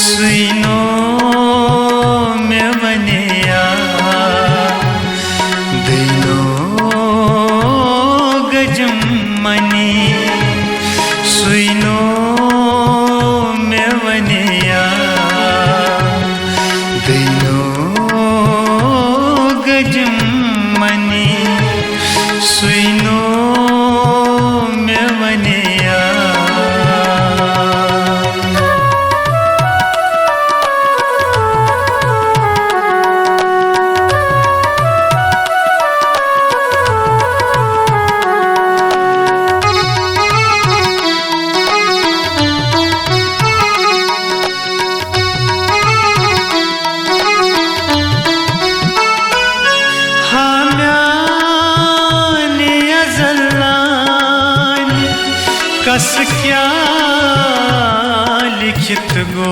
सुइनो में बनिया दिनो गजम मनी सुइनो में बनिया दिनो गजम मनी सुइनो में बनिया कस क्या लिखित गो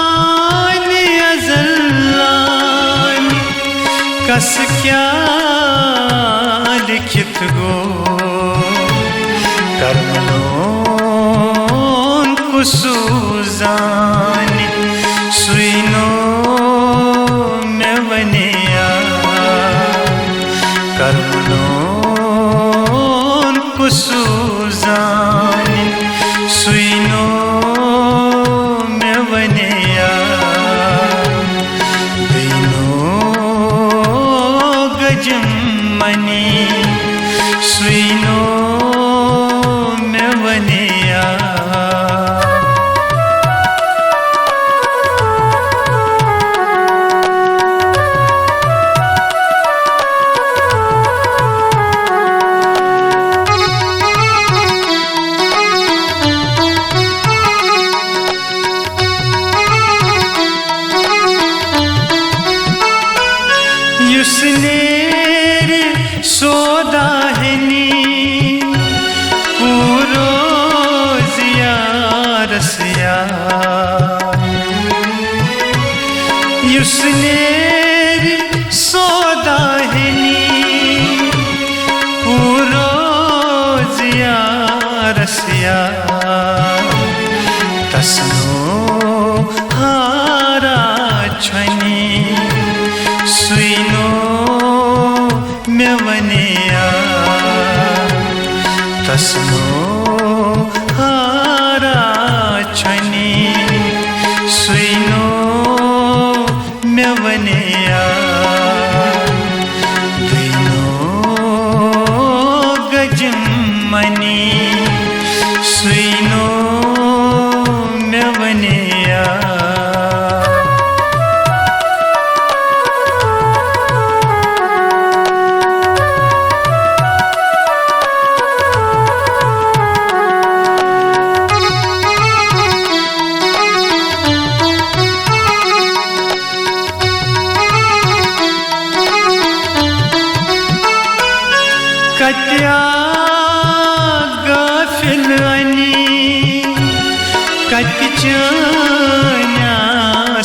हामी अज़लान कस क्या लिखित गो करमलोन कुसूजान सुइनो में बनिया करमलोन कुसूजान सुइनो में बनिया दिनो गजम मनी सुइनो में बनिया युसनेर सोदाहनी पूरो जियारसिया युसनेर सोदाहनी पूरो जियारसिया तस्नो हारा छनी सुइनो में बनिया तस्नो हारा छनी सुइनो में बनिया दिनो गजम मनी सुइनो में बनिया कत्या गाफिल अनी कच्चा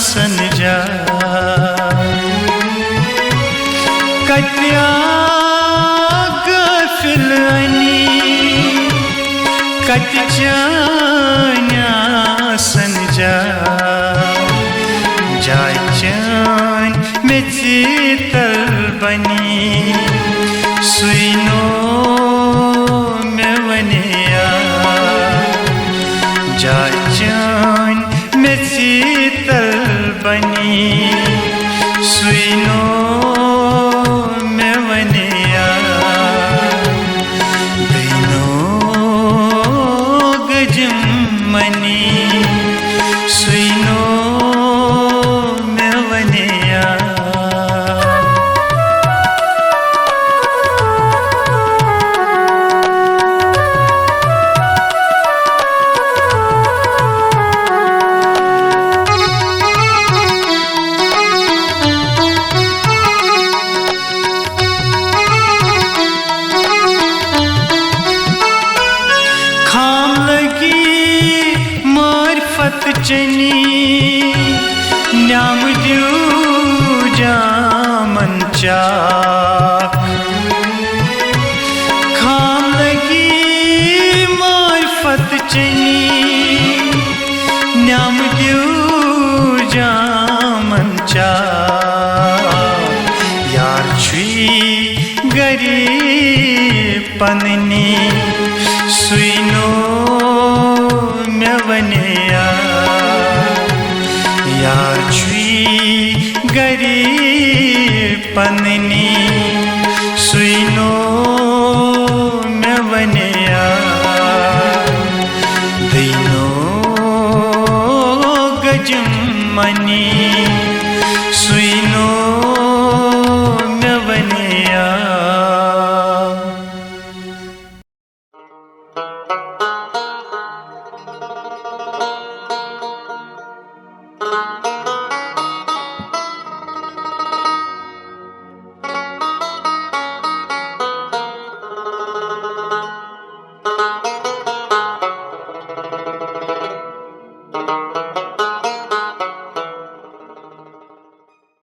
सन जा कत्या गाफिल अनी कच्चा सन जा जाय चान सुनो मैं वनिया दिनो गजम मनी सुनो मैं वनिया मार्फत चनी न्याम द्यू जामन चाक खाम लगी मार्फत चनी न्याम द्यू जामन चाक यार छुई गरीब पन्नी सुनो मैं वनिया यार छुई गरीब पन्नी सुनो मैं वनिया दिनो गजम मनी सुनो मैं वनिया